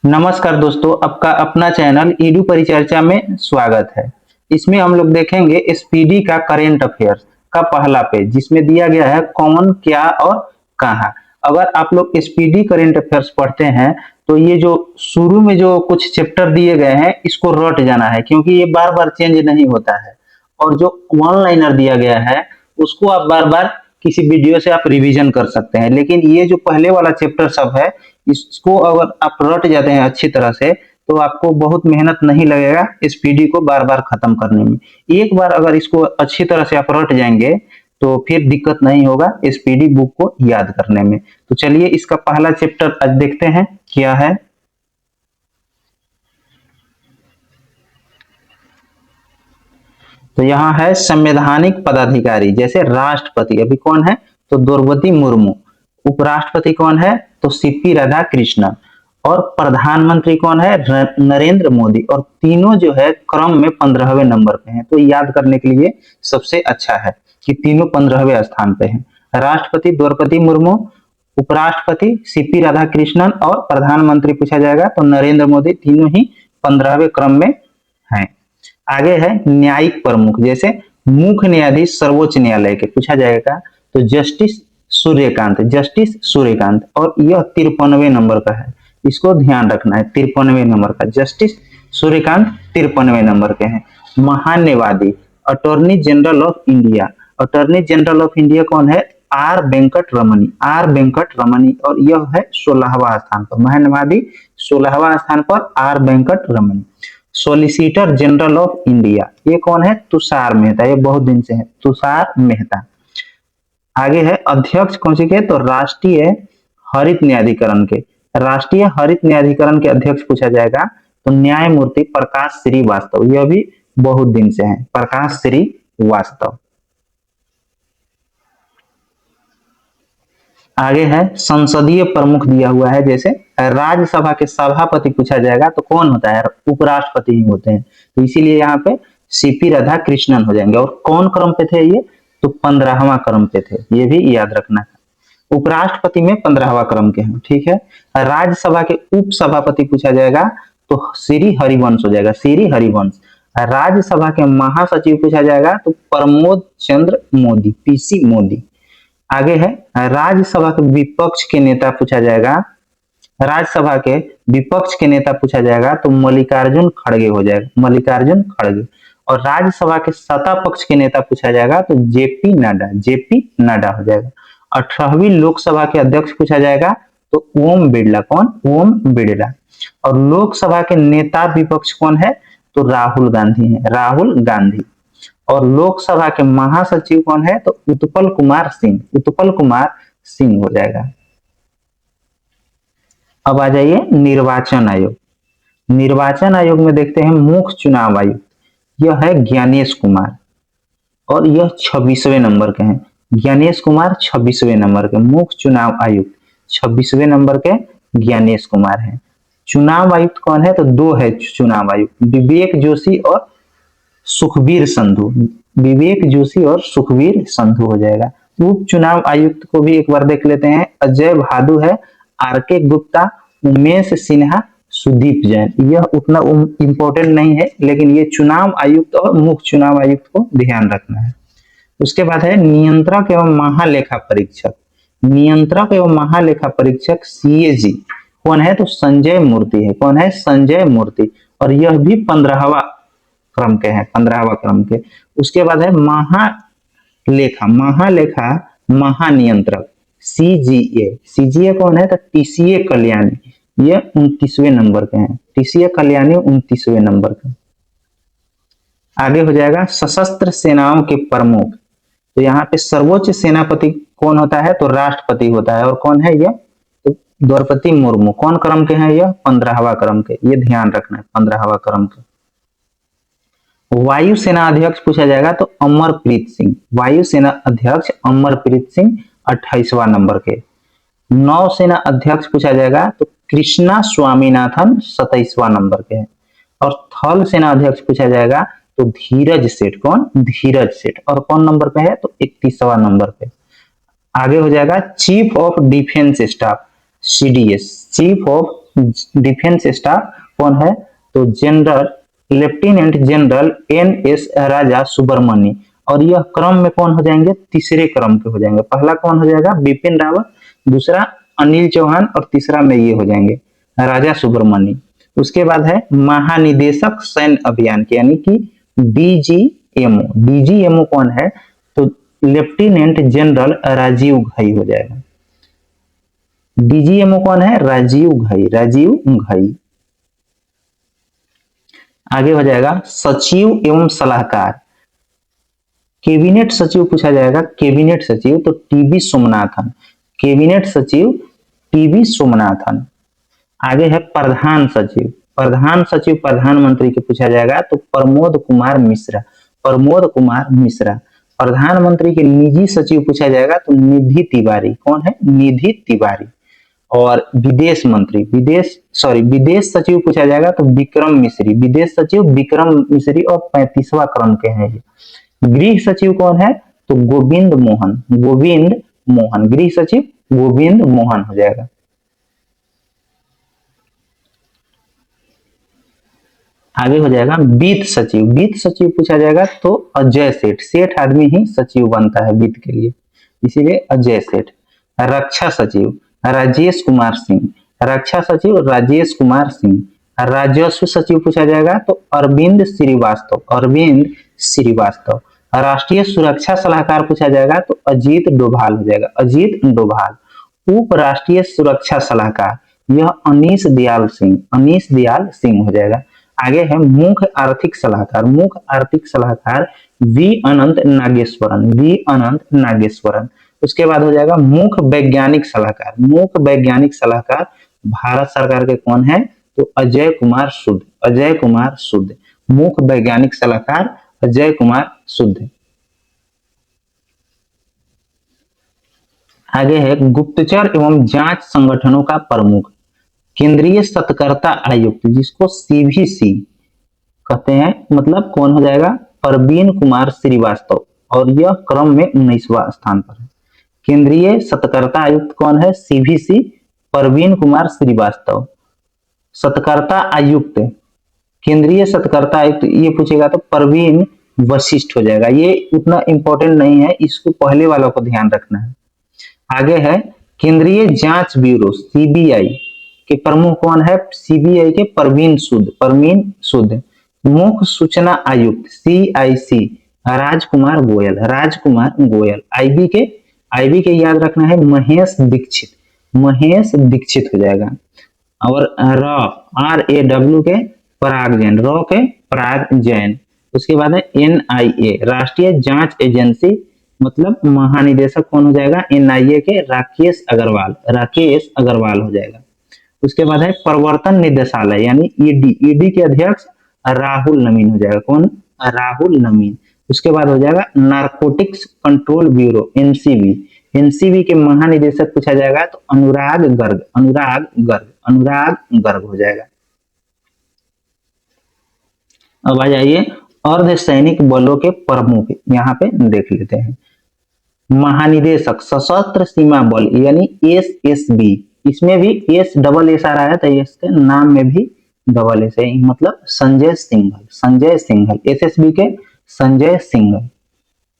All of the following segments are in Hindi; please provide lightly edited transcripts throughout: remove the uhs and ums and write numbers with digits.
नमस्कार दोस्तों, आपका अपना चैनल ईडू परिचर्चा में स्वागत है। इसमें हम लोग देखेंगे एसपीडी का करेंट अफेयर्स का पहला पेज, जिसमें दिया गया है कौन, क्या और कहाँ। अगर आप लोग एसपीडी करेंट अफेयर्स पढ़ते हैं तो ये जो शुरू में जो कुछ चैप्टर दिए गए हैं इसको रट जाना है, क्योंकि ये बार बार चेंज नहीं होता है। और जो वन लाइनर दिया गया है उसको आप बार बार किसी वीडियो से आप रिवीजन कर सकते हैं, लेकिन ये जो पहले वाला चैप्टर सब है इसको अगर आप रट जाते हैं अच्छी तरह से तो आपको बहुत मेहनत नहीं लगेगा इस पीडी को बार बार खत्म करने में। एक बार अगर इसको अच्छी तरह से आप रट जाएंगे तो फिर दिक्कत नहीं होगा इस पीडी बुक को याद करने में। तो चलिए इसका पहला चैप्टर आज देखते हैं क्या है। तो यहाँ है संवैधानिक पदाधिकारी, जैसे राष्ट्रपति अभी कौन है तो द्रौपदी मुर्मू, उपराष्ट्रपति कौन है तो सीपी राधाकृष्णन, और प्रधानमंत्री कौन है नरेंद्र मोदी। और तीनों जो है क्रम में 15वें नंबर पे हैं, तो याद करने के लिए सबसे अच्छा है कि तीनों 15वें स्थान पे हैं। राष्ट्रपति द्रौपदी मुर्मू, उपराष्ट्रपति सीपी राधाकृष्णन और प्रधानमंत्री पूछा जाएगा तो नरेंद्र मोदी, तीनों ही 15वें क्रम में हैं। आगे है न्यायिक प्रमुख, जैसे मुख्य न्यायाधीश सर्वोच्च न्यायालय के पूछा जाएगा तो जस्टिस सूर्यकांत, और यह 53वें नंबर का है, इसको ध्यान रखना है। 53वें नंबर का जस्टिस सूर्यकांत 53वें नंबर के हैं। महान्यायवादी attorney general of India, attorney general of India कौन है आर वेंकट रमनी, और यह है 16वां स्थान पर। महान्यायवादी 16वां स्थान पर R Venkat Ramani. Solicitor general of India ये कौन है तुषार मेहता, ये बहुत दिन से है तुषार मेहता। आगे है अध्यक्ष कौन से के तो राष्ट्रीय हरित न्यायाधिकरण के, राष्ट्रीय हरित न्यायाधिकरण के अध्यक्ष पूछा जाएगा तो न्यायमूर्ति प्रकाश श्रीवास्तव, यह भी बहुत दिन से है प्रकाश श्रीवास्तव। आगे है संसदीय प्रमुख दिया हुआ है, जैसे राज्यसभा के सभापति पूछा जाएगा तो कौन होता है उपराष्ट्रपति ही होते हैं, तो इसीलिए यहाँ पे सीपी राधाकृष्णन हो जाएंगे। और कौन क्रम पे थे ये तो 15वां क्रम पे थे, ये भी याद रखना है। उपराष्ट्रपति में 15वां क्रम के हैं, ठीक है। राज्यसभा के उप सभापति पूछा जाएगा तो श्री हरिवंश हो जाएगा, श्री हरिवंश। राज्यसभा के महासचिव पूछा जाएगा तो प्रमोद चंद्र मोदी, पीसी मोदी। आगे है राज्यसभा के विपक्ष के नेता पूछा जाएगा, राज्यसभा के विपक्ष के नेता पूछा जाएगा तो मल्लिकार्जुन खड़गे हो जाएगा, मल्लिकार्जुन खड़गे। और राज्यसभा के सत्ता पक्ष के नेता पूछा जाएगा तो जेपी नड्डा हो जाएगा। 18वीं लोकसभा के अध्यक्ष पूछा जाएगा तो ओम बिड़ला, कौन ओम बिड़ला। और लोकसभा के नेता विपक्ष कौन है तो राहुल गांधी है, राहुल गांधी। और लोकसभा के महासचिव कौन है तो उत्पल कुमार सिंह हो जाएगा। अब आ जाइए निर्वाचन आयोग। निर्वाचन आयोग में देखते हैं मुख्य चुनाव आयुक्त, यह है ज्ञानेश कुमार, और यह 26वें नंबर के हैं। ज्ञानेश कुमार 26वें नंबर के मुख्य चुनाव आयुक्त, 26वें नंबर के ज्ञानेश कुमार हैं। चुनाव आयुक्त कौन है तो दो है चुनाव आयुक्त, विवेक जोशी और सुखबीर संधू, विवेक जोशी और सुखबीर संधू हो जाएगा। उप चुनाव आयुक्त को भी एक बार देख लेते हैं, अजय भादु है, आर के गुप्ता, उमेश सिन्हा, सुदीप जैन। यह उतना इंपॉर्टेंट नहीं है, लेकिन ये चुनाव आयुक्त और मुख्य चुनाव आयुक्त को ध्यान रखना है। उसके बाद है नियंत्रक एवं महालेखा परीक्षक, नियंत्रक एवं महालेखा परीक्षक सीएजी कौन है तो संजय मूर्ति है, कौन है संजय मूर्ति, और यह भी 15वां क्रम के हैं, 15वां क्रम के। उसके बाद है महालेखा महानियंत्रक सीजीए कौन है तो टीसीए कल्याणी, ये 29वें नंबर के हैं, टीसीए कल्याणी 29वें नंबर के। आगे हो जाएगा सशस्त्र सेनाओं के प्रमुख, तो यहाँ पे सर्वोच्च सेनापति कौन होता है तो राष्ट्रपति होता है, और कौन है यह तो द्रौपदी मुर्मू। कौन क्रम के हैं यह 15वां क्रम के, ये ध्यान रखना है 15वां क्रम के। वायुसेना अध्यक्ष पूछा जाएगा तो अमरप्रीत सिंह, वायुसेना अध्यक्ष अमरप्रीत सिंह 28वां नंबर के। नौसेना अध्यक्ष पूछा जाएगा तो कृष्णा स्वामीनाथन 27वां नंबर के हैं। और थल सेना अध्यक्ष पूछा जाएगा तो धीरज सेठ, कौन धीरज सेठ, और कौन नंबर पे है तो 31वां नंबर पे। आगे हो जाएगा chief of defence staff CDS, chief of defence staff कौन है, तो जनरल लेफ्टिनेंट जनरल NS राजा सुब्रमण्य। और यह क्रम में कौन हो जाएंगे, तीसरे क्रम के हो जाएंगे। पहला कौन हो जाएगा, बिपिन रावत, दूसरा अनिल चौहान, और तीसरा में ये हो जाएंगे राजा सुब्रमण्य। उसके बाद है महानिदेशक सैन्य अभियान के, यानी कि DGMO। DGMO कौन है, तो लेफ्टिनेंट जनरल राजीव घई हो जाएगा। DGMO कौन है, राजीव घई, राजीव घई। आगे हो जाएगा सचिव एवं सलाहकार, कैबिनेट सचिव पूछा जाएगा। कैबिनेट सचिव तो TB सोमनाथन, कैबिनेट सचिव TB सोमनाथन। आगे है प्रधान सचिव, प्रधान सचिव प्रधानमंत्री के पूछा जाएगा तो प्रमोद कुमार मिश्रा, प्रमोद कुमार मिश्रा। प्रधानमंत्री के निजी सचिव पूछा जाएगा तो निधि तिवारी, कौन है, निधि तिवारी। और विदेश मंत्री, विदेश सचिव पूछा जाएगा तो विक्रम मिश्री, विदेश सचिव विक्रम मिश्री, और 35वां क्रम के हैं ये। गृह सचिव कौन है, तो गोविंद मोहन, गोविंद मोहन, गृह सचिव गोविंद मोहन हो जाएगा। आगे हो जाएगा वित्त सचिव, वित्त सचिव पूछा जाएगा तो अजय सेठ, सेठ आदमी ही सचिव बनता है वित्त के लिए, इसीलिए अजय सेठ। रक्षा सचिव राजेश कुमार सिंह, रक्षा सचिव राजेश कुमार सिंह। राजस्व सचिव पूछा जाएगा तो अरविंद श्रीवास्तव, अरविंद श्रीवास्तव। राष्ट्रीय सुरक्षा सलाहकार पूछा जाएगा तो अजीत डोभाल हो जाएगा, अजीत डोभाल। उप राष्ट्रीय सुरक्षा सलाहकार यह अनीश दयाल सिंह, अनीश दयाल सिंह हो जाएगा। आगे है मुख्य आर्थिक सलाहकार, मुख्य आर्थिक सलाहकार वी अनंत नागेश्वरन, वी अनंत नागेश्वरन। उसके बाद हो जाएगा मुख्य वैज्ञानिक सलाहकार, मुख्य वैज्ञानिक सलाहकार भारत सरकार के कौन है, तो अजय कुमार सुद, अजय कुमार सुद, मुख्य वैज्ञानिक सलाहकार अजय कुमार सुद। आगे है गुप्तचर एवं जांच संगठनों का प्रमुख, केंद्रीय सतर्कता आयुक्त जिसको CVC कहते हैं, मतलब कौन हो जाएगा, प्रवीण कुमार श्रीवास्तव, और यह क्रम में 19वां स्थान पर है। केंद्रीय सतर्कता आयुक्त कौन है, CVC प्रवीण कुमार श्रीवास्तव। सतर्कता आयुक्त, केंद्रीय सतर्कता आयुक्त ये पूछेगा तो प्रवीण वशिष्ठ हो जाएगा। ये उतना इंपॉर्टेंट नहीं है, इसको पहले वालों को ध्यान रखना है। आगे है केंद्रीय जांच ब्यूरो CBI के प्रमुख कौन है, CBI के प्रवीण सूद, प्रवीण सूद। मुख्य सूचना आयुक्त CIC राजकुमार गोयल, राजकुमार गोयल। IB के याद रखना है महेश दीक्षित, महेश दीक्षित हो जाएगा। और RAW के पराग जैन, रॉ के पराग जैन। उसके बाद है NIA राष्ट्रीय जांच एजेंसी, मतलब महानिदेशक कौन हो जाएगा, NIA के राकेश अग्रवाल, राकेश अग्रवाल हो जाएगा। उसके बाद है प्रवर्तन निदेशालय यानी ED के अध्यक्ष राहुल नवीन हो जाएगा, कौन, राहुल नवीन। उसके बाद हो जाएगा नारकोटिक्स कंट्रोल ब्यूरो NCB के महानिदेशक पूछा जाएगा तो अनुराग गर्ग, अनुराग गर्ग, अनुराग गर्ग हो जाएगा। अब आ जाइए अर्धसैनिक बलों के प्रमुख, यहाँ पे देख लेते हैं। महानिदेशक सशस्त्र सीमा बल यानी SSB, इसमें भी S आ रहा है तो इसके नाम में भी SS है, मतलब संजय सिंघल, संजय सिंघल, SSB के संजय सिंघल।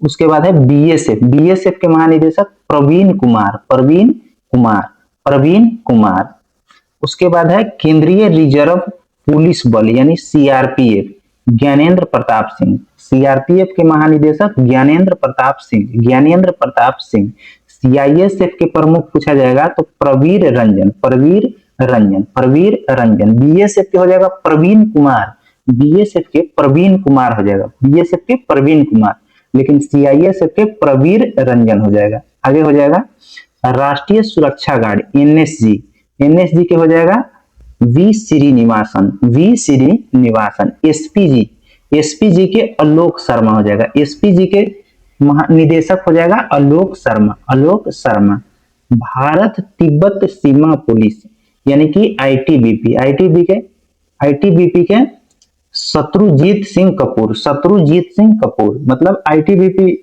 उसके बाद है BSF के महानिदेशक प्रवीण कुमार, प्रवीण कुमार, प्रवीण कुमार। उसके बाद है केंद्रीय रिजर्व पुलिस बल यानी CRPF ज्ञानेंद्र प्रताप सिंह, CRPF के महानिदेशक ज्ञानेंद्र प्रताप सिंह, ज्ञानेंद्र प्रताप सिंह। CISF के प्रमुख पूछा जाएगा तो प्रवीर रंजन, प्रवीर रंजन, प्रवीर रंजन। BSF के हो जाएगा प्रवीण कुमार, BSF के प्रवीण कुमार हो जाएगा, BSF के प्रवीण कुमार, लेकिन CISF के प्रवीर रंजन हो जाएगा। आगे हो जाएगा राष्ट्रीय सुरक्षा गार्ड NSG के हो जाएगा V Srinivasan, V Srinivasan. SPG के आलोक शर्मा हो जाएगा, SPG के निदेशक हो जाएगा आलोक शर्मा, आलोक शर्मा। भारत तिब्बत सीमा पुलिस यानी कि ITBP के शत्रुजीत सिंह कपूर, शत्रुजीत सिंह कपूर, मतलब ITBP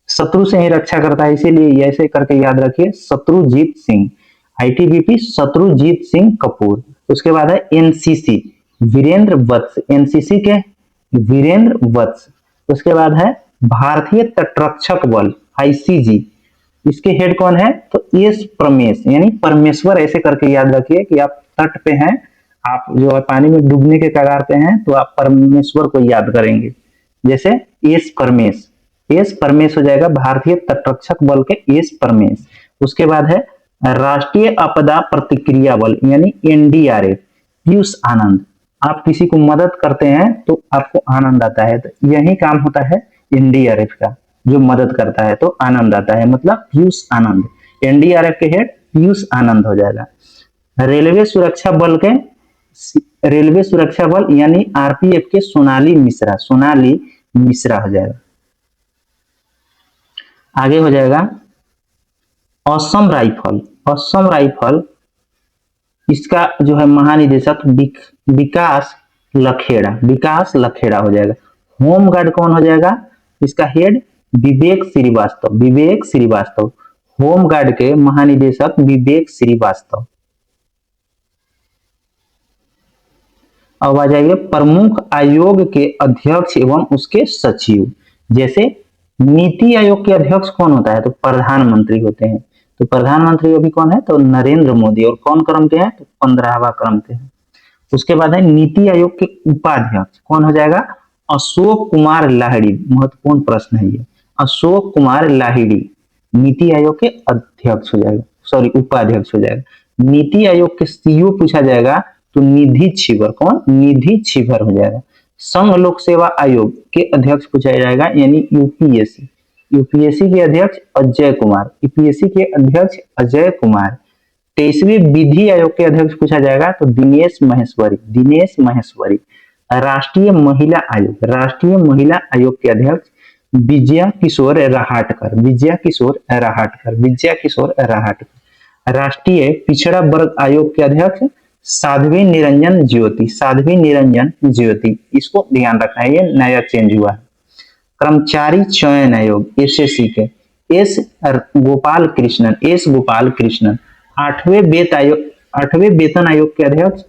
शत्रु से ही रक्षा करता है, इसीलिए ऐसे करके याद रखिए शत्रुजीत सिंह। आईटीबीपी शत्रुजीत सिंह कपूर। उसके बाद है एनसीसी वीरेंद्र वत्स, एनसीसी के वीरेंद्र वत्स। उसके बाद है भारतीय तटरक्षक बल आईसीजी, इसके हेड कौन है तो एस परमेश यानी परमेश्वर, ऐसे करके याद रखिए कि आप तट पे हैं, आप जो है पानी में डूबने के कगार पे हैं, तो आप परमेश्वर को याद करेंगे, जैसे एस परमेश, एस परमेश हो जाएगा भारतीय तटरक्षक बल के एस परमेश। उसके बाद है राष्ट्रीय आपदा प्रतिक्रिया बल यानी एनडीआरएफ, पीयूष आनंद। आप किसी को मदद करते हैं तो आपको आनंद आता है, तो यही काम होता है एनडीआरएफ का, जो मदद करता है तो आनंद आता है, मतलब पीयूष आनंद। एनडीआरएफ के हेड पीयूष आनंद हो जाएगा। रेलवे सुरक्षा बल के, रेलवे सुरक्षा बल यानी आरपीएफ के सोनाली मिश्रा, सोनाली मिश्रा हो जाएगा। आगे हो जाएगा असम राइफल, असम राइफल, इसका जो है महानिदेशक विकास लखेड़ा, विकास लखेड़ा हो जाएगा। होमगार्ड कौन हो जाएगा, इसका हेड विवेक श्रीवास्तव, विवेक श्रीवास्तव, होमगार्ड के महानिदेशक विवेक श्रीवास्तव। अब आ जाइए प्रमुख आयोग के अध्यक्ष एवं उसके सचिव। जैसे नीति आयोग के अध्यक्ष कौन होता है तो प्रधानमंत्री होते हैं, तो प्रधानमंत्री अभी कौन है तो नरेंद्र मोदी, और कौन क्रम के हैं तो 15वां क्रम के हैं। उसके बाद है नीति आयोग के उपाध्यक्ष कौन हो जाएगा, अशोक कुमार लाहिड़ी, महत्वपूर्ण प्रश्न है ये, अशोक कुमार लाहिड़ी नीति आयोग के अध्यक्ष हो जाएगा, सॉरी उपाध्यक्ष हो जाएगा। नीति आयोग के सीईओ पूछा जाएगा तो निधि छिबर, कौन निधि छिबर हो जाएगा। संघ लोक सेवा आयोग के अध्यक्ष पूछा जाएगा यानी यूपीएससी, यूपीएससी के अध्यक्ष अजय कुमार, यूपीएससी के अध्यक्ष अजय कुमार। 23वें विधि आयोग के अध्यक्ष पूछा जाएगा तो दिनेश महेश्वरी, दिनेश महेश्वरी। राष्ट्रीय महिला आयोग, राष्ट्रीय महिला आयोग के अध्यक्ष विजया किशोर रहाटकर, विजया किशोर रहाटकर, विजया किशोर रहाटकर। राष्ट्रीय पिछड़ा वर्ग आयोग के अध्यक्ष साध्वी निरंजन ज्योति, साध्वी निरंजन ज्योति, इसको ध्यान रखना है, ये नया चेंज हुआ है। कर्मचारी चयन आयोग एसएससी के एस गोपाल कृष्णन, एस गोपाल कृष्णन। 8वें वेतन आयोग, 8वें वेतन आयोग के अध्यक्ष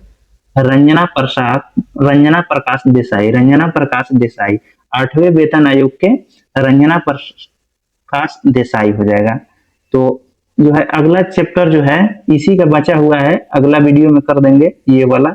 रंजना प्रसाद, रंजना प्रकाश देसाई, रंजना प्रकाश देसाई। 8वें वेतन आयोग के रंजना प्रकाश देसाई हो जाएगा। तो जो है अगला चैप्टर जो है इसी का बचा हुआ है, अगला वीडियो में कर देंगे ये वाला।